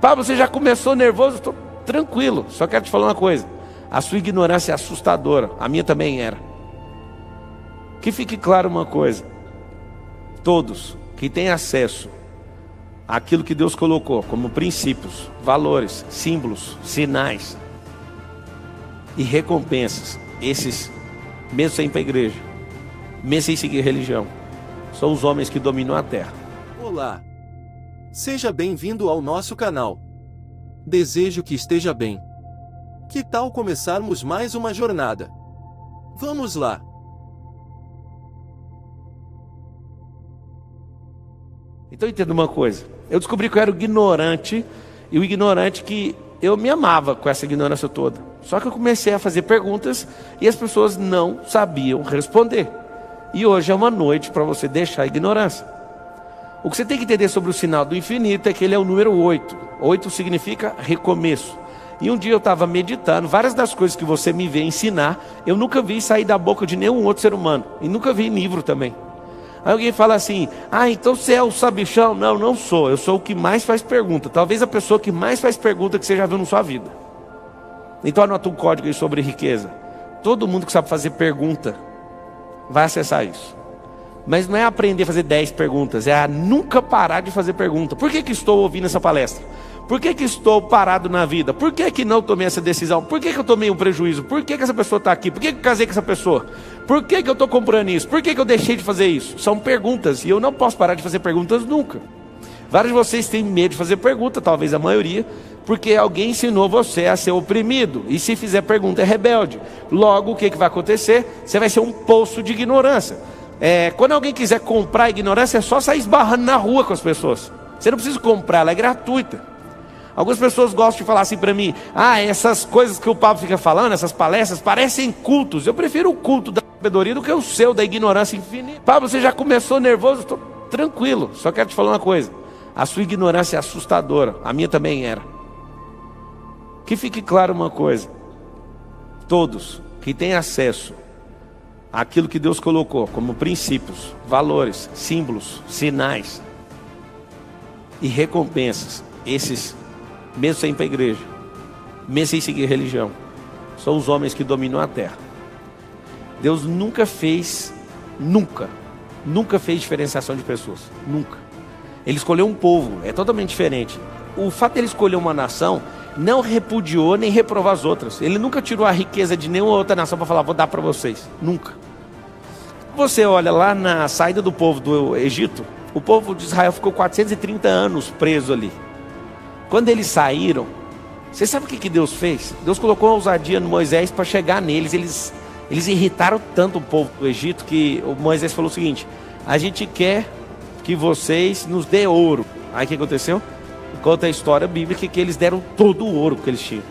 Pablo, você já começou nervoso? Estou tranquilo, só quero te falar uma coisa. A sua ignorância é assustadora, a minha também era. Que fique claro uma coisa: todos que têm acesso àquilo que Deus colocou como princípios, valores, símbolos, sinais e recompensas, esses, mesmo sem ir para a igreja, mesmo sem seguir religião, são os homens que dominam a terra. Olá! Seja bem-vindo ao nosso canal. Desejo que esteja bem. Que tal começarmos mais uma jornada? Vamos lá! Então entenda uma coisa: eu descobri que eu era o ignorante, e o ignorante que eu me amava com essa ignorância toda. Só que eu comecei a fazer perguntas e as pessoas não sabiam responder. E hoje é uma noite para você deixar a ignorância. O que você tem que entender sobre o sinal do infinito é que ele é o número 8. 8 significa recomeço. E um dia eu estava meditando, várias das coisas que você me vê ensinar, eu nunca vi sair da boca de nenhum outro ser humano. E nunca vi em livro também. Aí alguém fala assim: ah, então você é o sabichão? Não, não sou. Eu sou o que mais faz pergunta. Talvez a pessoa que mais faz pergunta que você já viu na sua vida. Então anota um código aí sobre riqueza. Todo mundo que sabe fazer pergunta vai acessar isso. Mas não é aprender a fazer 10 perguntas, é a nunca parar de fazer pergunta. Por que estou ouvindo essa palestra? Por que estou parado na vida? Por que não tomei essa decisão? Por que eu tomei um prejuízo? Por que essa pessoa está aqui? Por que eu casei com essa pessoa? Por que eu estou comprando isso? Por que eu deixei de fazer isso? São perguntas, e eu não posso parar de fazer perguntas nunca. Vários de vocês têm medo de fazer pergunta, talvez a maioria, porque alguém ensinou você a ser oprimido. E se fizer pergunta é rebelde. Logo, o que vai acontecer? Você vai ser um poço de ignorância. Quando alguém quiser comprar a ignorância, é só sair esbarrando na rua com as pessoas. Você não precisa comprar, ela é gratuita. Algumas pessoas gostam de falar assim para mim: ah, essas coisas que o Pablo fica falando, essas palestras, parecem cultos. Eu prefiro o culto da sabedoria do que o seu, da ignorância infinita. Pablo, você já começou nervoso? Estou tranquilo, só quero te falar uma coisa. A sua ignorância é assustadora, a minha também era. Que fique claro uma coisa: todos que têm acesso àquilo que Deus colocou como princípios, valores, símbolos, sinais e recompensas, esses, mesmo sem ir para a igreja, mesmo sem seguir religião, são os homens que dominam a terra. Deus nunca fez diferenciação de pessoas, nunca. Ele escolheu um povo, é totalmente diferente. O fato de ele escolher uma nação não repudiou nem reprovou as outras. Ele nunca tirou a riqueza de nenhuma outra nação para falar: vou dar para vocês, nunca. Você olha lá na saída do povo do Egito, o povo de Israel ficou 430 anos preso ali. Quando eles saíram, você sabe o que Deus fez? Deus colocou a ousadia no Moisés para chegar neles. Eles irritaram tanto o povo do Egito que o Moisés falou o seguinte: a gente quer que vocês nos dê ouro. Aí o que aconteceu? Conta a história bíblica que eles deram todo o ouro que eles tinham.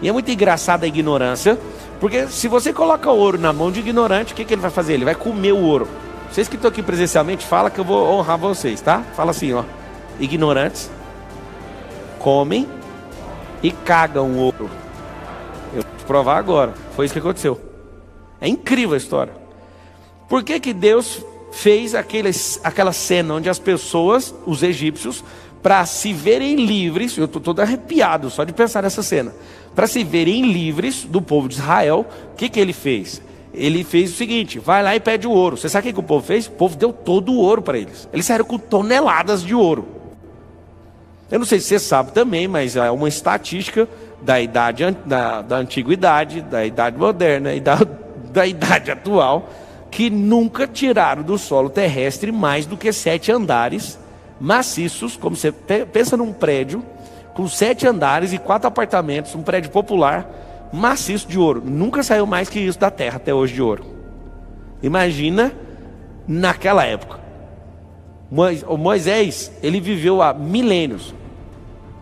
E é muito engraçada a ignorância, porque se você coloca ouro na mão de ignorante, o que ele vai fazer? Ele vai comer o ouro. Vocês que estão aqui presencialmente, fala que eu vou honrar vocês, tá? Fala assim, ó: ignorantes comem e cagam o ouro. Eu vou te provar agora. Foi isso que aconteceu. É incrível a história. Por que Deus fez aquela cena onde as pessoas, os egípcios, para se verem livres, eu estou todo arrepiado só de pensar nessa cena, para se verem livres do povo de Israel, o que ele fez? Ele fez o seguinte: vai lá e pede o ouro. Você sabe o que o povo fez? O povo deu todo o ouro para eles. Eles saíram com toneladas de ouro. Eu não sei se você sabe também, mas é uma estatística da idade da antiguidade, da idade moderna e da idade atual, que nunca tiraram do solo terrestre mais do que 7 andares maciços. Como você pensa num prédio com 7 andares e 4 apartamentos, um prédio popular maciço de ouro. Nunca saiu mais que isso da terra até hoje de ouro. Imagina naquela época. O Moisés, ele viveu há milênios,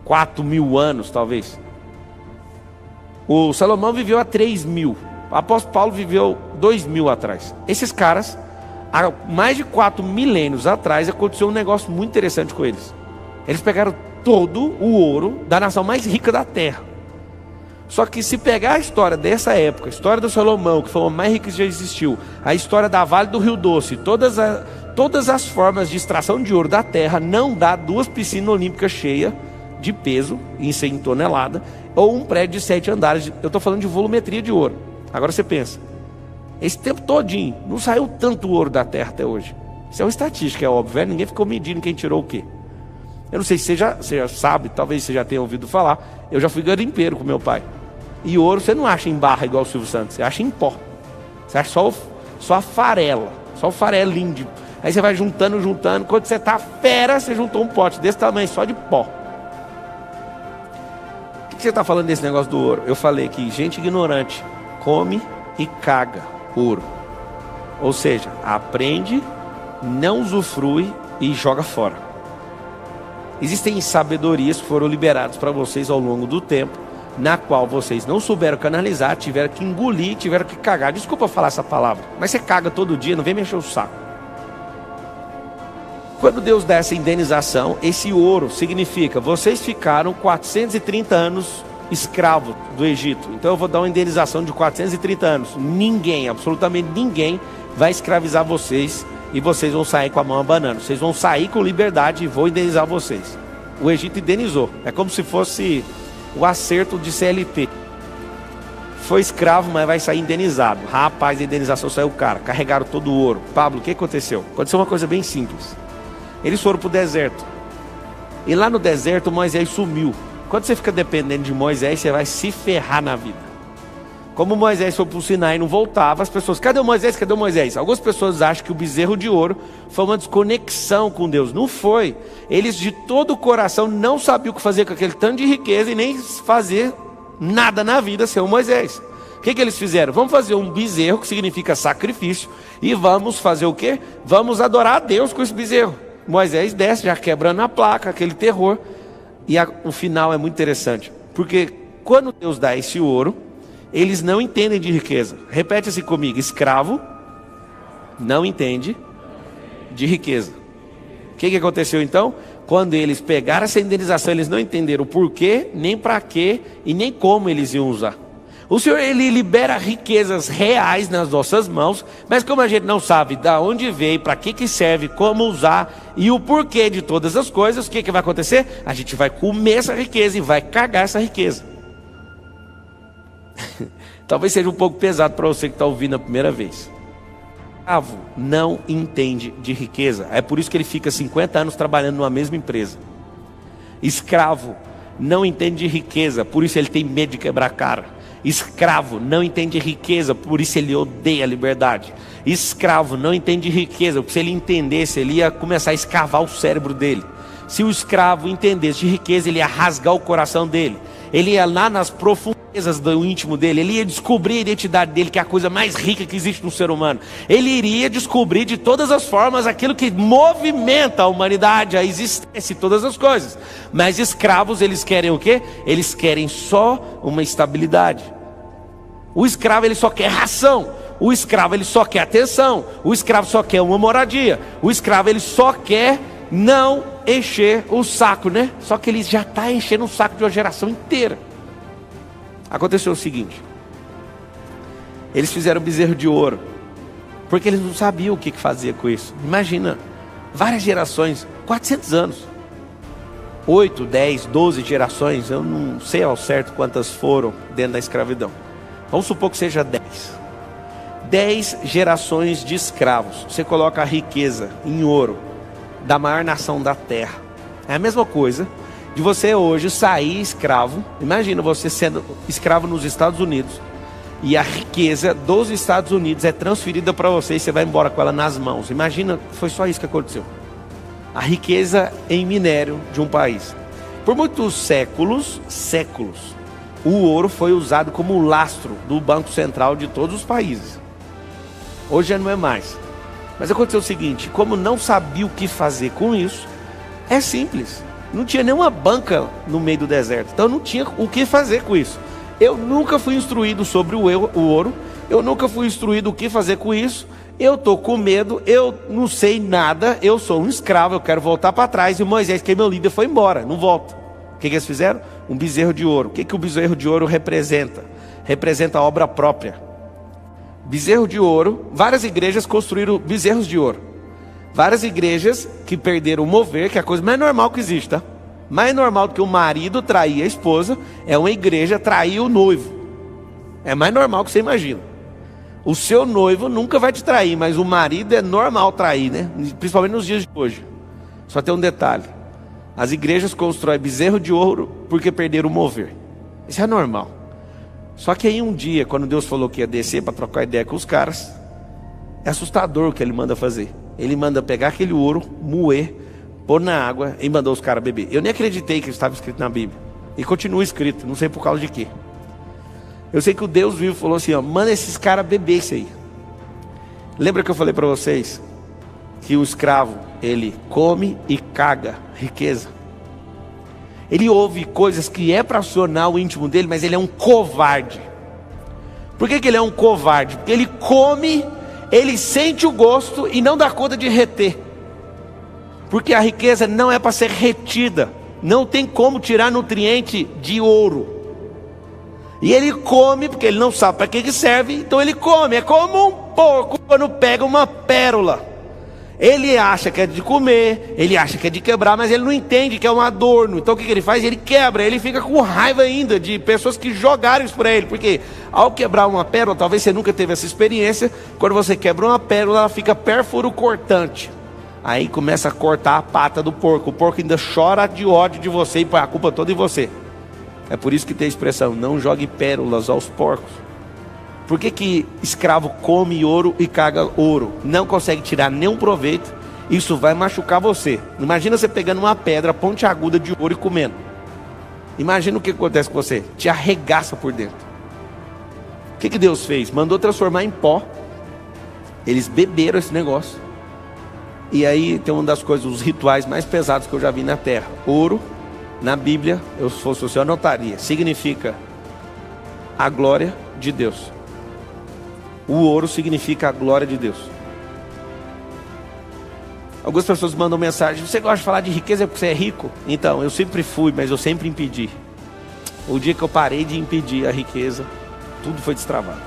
4.000 anos talvez. O Salomão viveu há 3.000. O apóstolo Paulo viveu 2.000 atrás. Esses caras, há mais de 4 milênios atrás, aconteceu um negócio muito interessante com eles. Eles pegaram todo o ouro da nação mais rica da terra. Só que se pegar a história dessa época, a história do Salomão, que foi a mais rica que já existiu, a história da Vale do Rio Doce, todas as formas de extração de ouro da terra, não dá 2 piscinas olímpicas cheias de peso, isso em tonelada, ou um prédio de 7 andares. Eu estou falando de volumetria de ouro. Agora você pensa, esse tempo todinho, não saiu tanto ouro da terra até hoje. Isso é uma estatística, é óbvio, ninguém ficou medindo quem tirou o quê. Eu não sei se você já sabe, talvez você já tenha ouvido falar, eu já fui garimpeiro com meu pai. E ouro você não acha em barra igual o Silvio Santos, você acha em pó. Você acha só a farela, só o farelinho. Aí você vai juntando, quando você tá fera, você juntou um pote desse tamanho, só de pó. O que você está falando desse negócio do ouro? Eu falei que gente ignorante come e caga ouro. Ou seja, aprende, não usufrui e joga fora. Existem sabedorias que foram liberadas para vocês ao longo do tempo, na qual vocês não souberam canalizar, tiveram que engolir, tiveram que cagar. Desculpa falar essa palavra, mas você caga todo dia, não vem mexer o saco. Quando Deus dá essa indenização, esse ouro significa, vocês ficaram 430 anos escravos do Egito. Então eu vou dar uma indenização de 430 anos. Ninguém, absolutamente ninguém, vai escravizar vocês e vocês vão sair com a mão abanando. Vocês vão sair com liberdade e vou indenizar vocês. O Egito indenizou. É como se fosse o acerto de CLT. Foi escravo, mas vai sair indenizado. Rapaz, a indenização saiu caro. Carregaram todo o ouro. Pablo, o que aconteceu? Aconteceu uma coisa bem simples. Eles foram para o deserto. E lá no deserto Moisés sumiu. Quando você fica dependendo de Moisés, você vai se ferrar na vida. Como Moisés foi para o Sinai e não voltava, as pessoas, cadê o Moisés? Cadê o Moisés? Algumas pessoas acham que o bezerro de ouro foi uma desconexão com Deus. Não foi. Eles de todo o coração não sabiam o que fazer com aquele tanto de riqueza e nem fazer nada na vida sem o Moisés. O que eles fizeram? Vamos fazer um bezerro, que significa sacrifício, e vamos fazer o quê? Vamos adorar a Deus com esse bezerro. Moisés desce, já quebrando a placa, aquele terror. E o final é muito interessante, porque quando Deus dá esse ouro, eles não entendem de riqueza. Repete assim comigo: escravo não entende de riqueza. O que aconteceu então? Quando eles pegaram essa indenização, eles não entenderam o porquê, nem para quê e nem como eles iam usar. O Senhor, Ele libera riquezas reais nas nossas mãos, mas como a gente não sabe de onde veio, para que serve, como usar e o porquê de todas as coisas, o que vai acontecer? A gente vai comer essa riqueza e vai cagar essa riqueza. Talvez seja um pouco pesado para você que está ouvindo a primeira vez. Escravo não entende de riqueza, é por isso que ele fica 50 anos trabalhando numa mesma empresa. Escravo não entende de riqueza, por isso ele tem medo de quebrar a cara. Escravo não entende riqueza, por isso ele odeia a liberdade. Escravo não entende riqueza, porque se ele entendesse, ele ia começar a escavar o cérebro dele. Se o escravo entendesse de riqueza, ele ia rasgar o coração dele. Ele ia lá nas profundezas do íntimo dele, ele ia descobrir a identidade dele, que é a coisa mais rica que existe no ser humano. Ele iria descobrir de todas as formas aquilo que movimenta a humanidade, a existência e todas as coisas. Mas escravos, eles querem o quê? Eles querem só uma estabilidade. O escravo, ele só quer ração. O escravo, ele só quer atenção. O escravo só quer uma moradia. O escravo, ele só quer não encher o saco, né? Só que ele já está enchendo o saco de uma geração inteira. Aconteceu o seguinte: eles fizeram bezerro de ouro, porque eles não sabiam o que fazer com isso. Imagina, várias gerações, 400 anos, 8, 10, 12 gerações, eu não sei ao certo quantas foram dentro da escravidão. Vamos supor que seja 10 gerações de escravos. Você coloca a riqueza em ouro da maior nação da terra. É a mesma coisa de você hoje sair escravo. Imagina você sendo escravo nos Estados Unidos e a riqueza dos Estados Unidos é transferida para você e você vai embora com ela nas mãos. Imagina, foi só isso que aconteceu. A riqueza em minério de um país. Por muitos séculos, o ouro foi usado como lastro do Banco Central de todos os países. Hoje já não é mais. Mas aconteceu o seguinte: como não sabia o que fazer com isso, é simples. Não tinha nenhuma banca no meio do deserto. Então não tinha o que fazer com isso. Eu nunca fui instruído sobre o ouro. Eu nunca fui instruído o que fazer com isso. Eu estou com medo. Eu não sei nada. Eu sou um escravo. Eu quero voltar para trás. E o Moisés, que é meu líder, foi embora. Não volta. O que eles fizeram? Um bezerro de ouro. O que o bezerro de ouro representa? Representa a obra própria. Bezerro de ouro. Várias igrejas construíram bezerros de ouro. Várias igrejas que perderam o mover, que é a coisa mais normal que existe, tá? Mais normal do que o marido trair a esposa é uma igreja trair o noivo. É mais normal que você imagina. O seu noivo nunca vai te trair, mas o marido é normal trair, né? Principalmente nos dias de hoje. Só tem um detalhe: as igrejas constroem bezerro de ouro porque perderam o mover. Isso é normal. Só que aí um dia, quando Deus falou que ia descer para trocar ideia com os caras, é assustador o que ele manda fazer. Ele manda pegar aquele ouro, moer, pôr na água e mandou os caras beber. Eu nem acreditei que estava escrito na Bíblia. E continua escrito, não sei por causa de quê. Eu sei que o Deus vivo falou assim, ó, manda esses caras beber isso aí. Lembra que eu falei para vocês que o escravo, ele come e caga riqueza? Ele ouve coisas que é para acionar o íntimo dele, mas ele é um covarde. Por que ele é um covarde? Porque ele come, ele sente o gosto e não dá conta de reter. Porque a riqueza não é para ser retida. Não tem como tirar nutriente de ouro. E ele come porque ele não sabe para que serve, então ele come. É como um porco quando pega uma pérola. Ele acha que é de comer, ele acha que é de quebrar, mas ele não entende que é um adorno. Então o que ele faz? Ele quebra, ele fica com raiva ainda de pessoas que jogaram isso para ele. Porque ao quebrar uma pérola, talvez você nunca teve essa experiência, quando você quebra uma pérola, ela fica pérfuro cortante. Aí começa a cortar a pata do porco. O porco ainda chora de ódio de você e põe a culpa toda em você. É por isso que tem a expressão, não jogue pérolas aos porcos. Por que escravo come ouro e caga ouro? Não consegue tirar nenhum proveito. Isso vai machucar você. Imagina você pegando uma pedra pontiaguda de ouro e comendo. Imagina o que acontece com você. Te arregaça por dentro. O que Deus fez? Mandou transformar em pó. Eles beberam esse negócio. E aí tem uma das coisas, os rituais mais pesados que eu já vi na terra. Ouro, na Bíblia, se fosse você, eu anotaria. Significa a glória de Deus. O ouro significa a glória de Deus. Algumas pessoas mandam mensagem: você gosta de falar de riqueza porque você é rico? Então, eu sempre fui, mas eu sempre impedi. O dia que eu parei de impedir a riqueza, tudo foi destravado.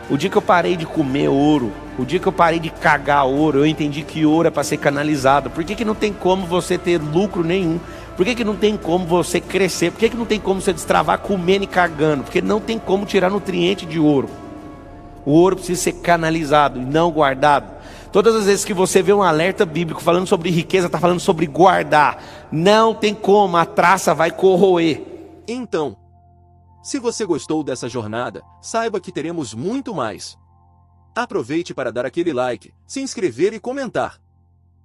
O dia que eu parei de comer ouro, o dia que eu parei de cagar ouro, eu entendi que ouro é para ser canalizado. Por que não tem como você ter lucro nenhum? Por que não tem como você crescer? Por que não tem como você destravar comendo e cagando? Porque não tem como tirar nutriente de ouro. O ouro precisa ser canalizado e não guardado. Todas as vezes que você vê um alerta bíblico falando sobre riqueza, está falando sobre guardar. Não tem como, a traça vai corroer. Então, se você gostou dessa jornada, saiba que teremos muito mais. Aproveite para dar aquele like, se inscrever e comentar.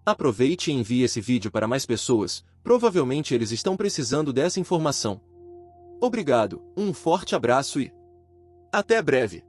Aproveite e envie esse vídeo para mais pessoas, provavelmente eles estão precisando dessa informação. Obrigado, um forte abraço e até breve.